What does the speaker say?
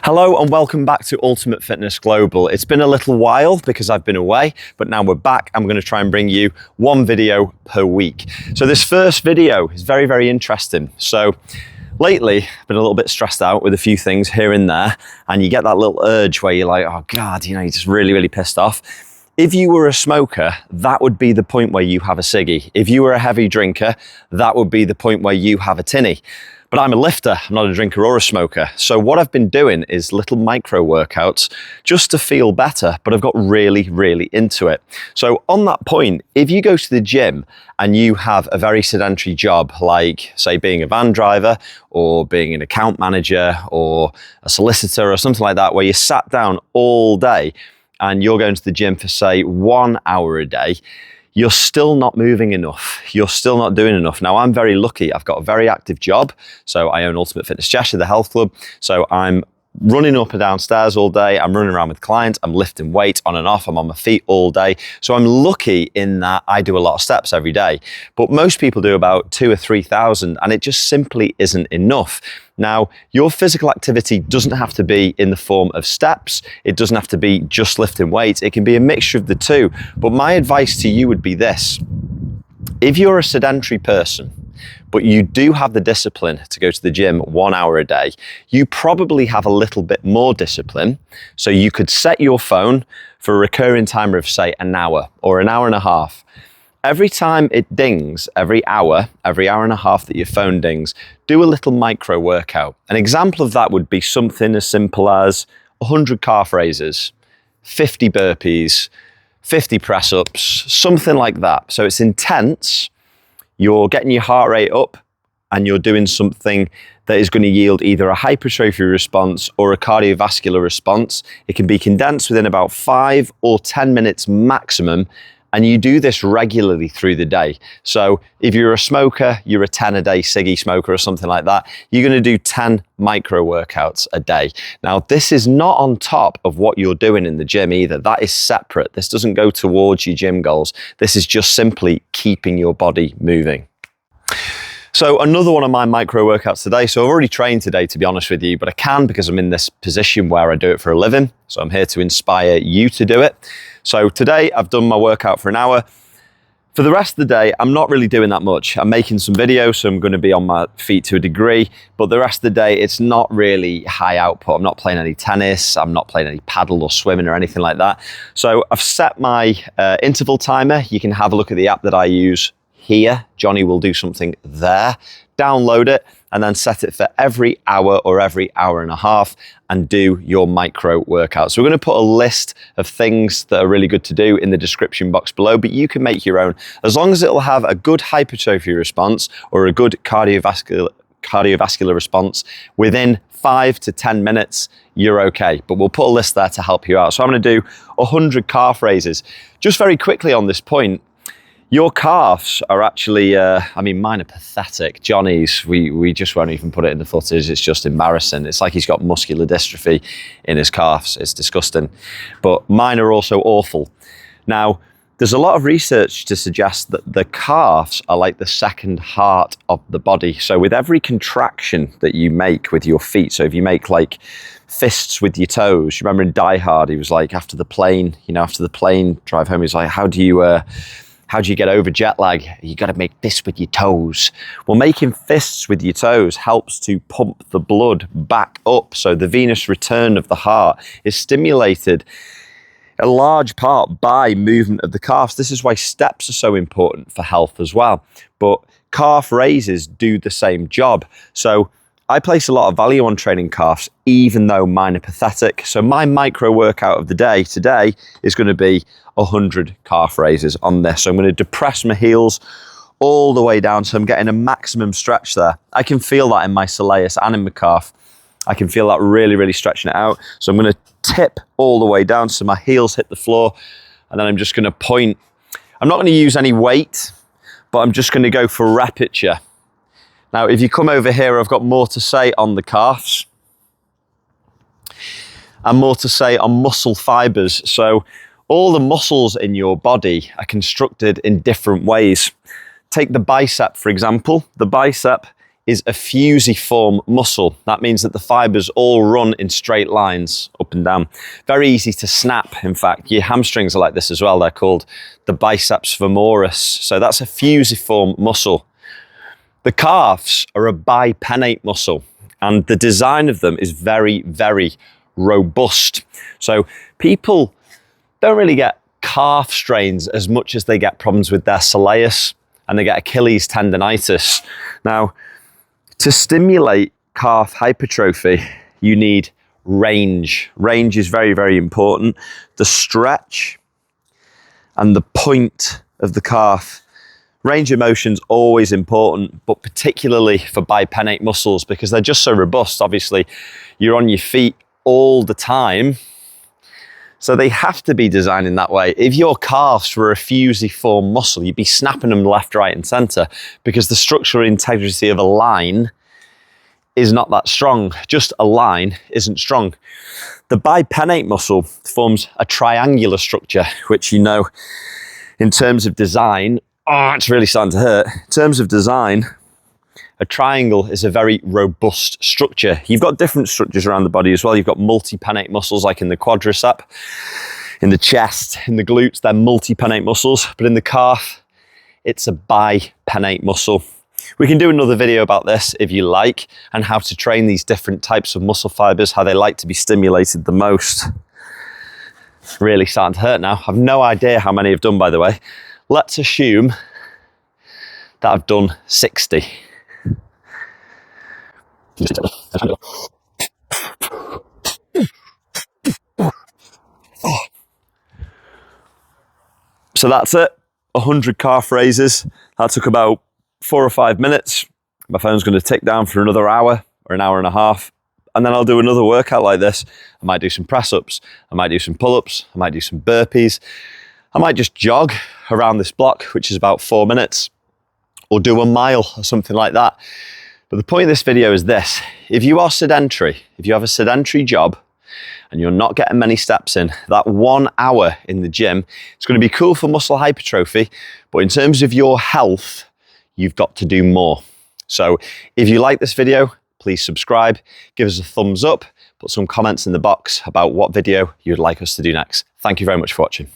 Hello and welcome back to Ultimate Fitness Global. It's been a little while because I've been away, but now we're back. I'm going to try and bring you one video per week. So this first video is very, very interesting. So lately, I've been a little bit stressed out with a few things here and there, and you get that little urge where you're like, oh God, you're just really, really pissed off. If you were a smoker, that would be the point where you have a ciggy. If you were a heavy drinker, that would be the point where you have a tinny. But I'm a lifter, I'm not a drinker or a smoker. So what I've been doing is little micro workouts just to feel better, but I've got really, really into it. So on that point, if you go to the gym and you have a very sedentary job, like say being a van driver or being an account manager or a solicitor or something like that, where you sat down all day and you're going to the gym for say 1 hour a day, you're still not moving enough. You're still not doing enough. Now, I'm very lucky. I've got a very active job. So I own Ultimate Fitness Cheshire, the health club. So I'm running up and down stairs all day. I'm running around with clients. I'm lifting weights on and off. I'm on my feet all day. So I'm lucky in that I do a lot of steps every day. But most people do about 2,000 or 3,000, and it just simply isn't enough. Now, your physical activity doesn't have to be in the form of steps. It doesn't have to be just lifting weights. It can be a mixture of the two. But my advice to you would be this. If you're a sedentary person, but you do have the discipline to go to the gym 1 hour a day, you probably have a little bit more discipline. So you could set your phone for a recurring timer of say an hour or an hour and a half. Every time it dings, every hour and a half that your phone dings, do a little micro workout. An example of that would be something as simple as 100 calf raises, 50 burpees, 50 press-ups, something like that. So it's intense, you're getting your heart rate up, and you're doing something that is going to yield either a hypertrophy response or a cardiovascular response. It can be condensed within about 5 or 10 minutes maximum, and you do this regularly through the day. So if you're a smoker, you're a 10 a day ciggy smoker or something like that, you're going to do 10 micro workouts a day. Now, this is not on top of what you're doing in the gym either. That is separate. This doesn't go towards your gym goals. This is just simply keeping your body moving. So another one of my micro workouts today. So I've already trained today, to be honest with you, but I can because I'm in this position where I do it for a living. So I'm here to inspire you to do it. So today I've done my workout for an hour. For the rest of the day, I'm not really doing that much. I'm making some videos, so I'm going to be on my feet to a degree, but the rest of the day, it's not really high output. I'm not playing any tennis. I'm not playing any paddle or swimming or anything like that. So I've set my interval timer. You can have a look at the app that I use here. Johnny will do something there. Download it and then set it for every hour or every hour and a half and do your micro workout. So we're going to put a list of things that are really good to do in the description box below, but you can make your own as long as it'll have a good hypertrophy response or a good cardiovascular response within 5 to 10 minutes, you're okay. But we'll put a list there to help you out. So I'm going to do 100 calf raises. Just very quickly on this point, your calves are actually, mine are pathetic. Johnny's, we just won't even put it in the footage. It's just embarrassing. It's like he's got muscular dystrophy in his calves. It's disgusting. But mine are also awful. Now, there's a lot of research to suggest that the calves are like the second heart of the body. So with every contraction that you make with your feet, so if you make like fists with your toes, you remember in Die Hard, he was like after the plane drive home, he's like, how do you get over jet lag? You got to make fists with your toes. Well, making fists with your toes helps to pump the blood back up. So the venous return of the heart is stimulated a large part by movement of the calves. This is why steps are so important for health as well. But calf raises do the same job. So I place a lot of value on training calves, even though mine are pathetic. So my micro workout of the day today is going to be 100 calf raises on this. So I'm going to depress my heels all the way down. So I'm getting a maximum stretch there. I can feel that in my soleus and in my calf. I can feel that really, really stretching it out. So I'm going to tip all the way down so my heels hit the floor. And then I'm just going to point. I'm not going to use any weight, but I'm just going to go for repetition. Now, if you come over here, I've got more to say on the calves and more to say on muscle fibers. So all the muscles in your body are constructed in different ways. Take the bicep, for example. The bicep is a fusiform muscle. That means that the fibers all run in straight lines up and down. Very easy to snap, in fact. Your hamstrings are like this as well. They're called the biceps femoris. So that's a fusiform muscle. The calves are a bipennate muscle, and the design of them is very, very robust. So people don't really get calf strains as much as they get problems with their soleus and they get Achilles tendonitis. Now, to stimulate calf hypertrophy, you need range. Range is very, very important. The stretch and the point of the calf. Range of motion's always important, but particularly for bipennate muscles because they're just so robust. Obviously, you're on your feet all the time, so they have to be designed in that way. If your calves were a fusiform muscle, you'd be snapping them left, right, and center because the structural integrity of a line is not that strong. Just a line isn't strong. The bipennate muscle forms a triangular structure, which you know, in terms of design, it's really starting to hurt. In terms of design, a triangle is a very robust structure. You've got different structures around the body as well. You've got multi-pennate muscles like in the quadricep, in the chest, in the glutes, they're multi-pennate muscles. But in the calf, it's a bipennate muscle. We can do another video about this if you like, and how to train these different types of muscle fibers, how they like to be stimulated the most. Really starting to hurt now. I've no idea how many I've done, by the way. Let's assume that I've done 60. So that's it, 100 calf raises. That took about 4 or 5 minutes. My phone's going to tick down for another hour or an hour and a half. And then I'll do another workout like this. I might do some press ups. I might do some pull ups. I might do some burpees. I might just jog around this block, which is about 4 minutes, or do a mile or something like that. But the point of this video is this: if you are sedentary, if you have a sedentary job and you're not getting many steps in, that 1 hour in the gym, it's going to be cool for muscle hypertrophy, but in terms of your health, you've got to do more. So if you like this video, please subscribe, give us a thumbs up, put some comments in the box about what video you'd like us to do next. Thank you very much for watching.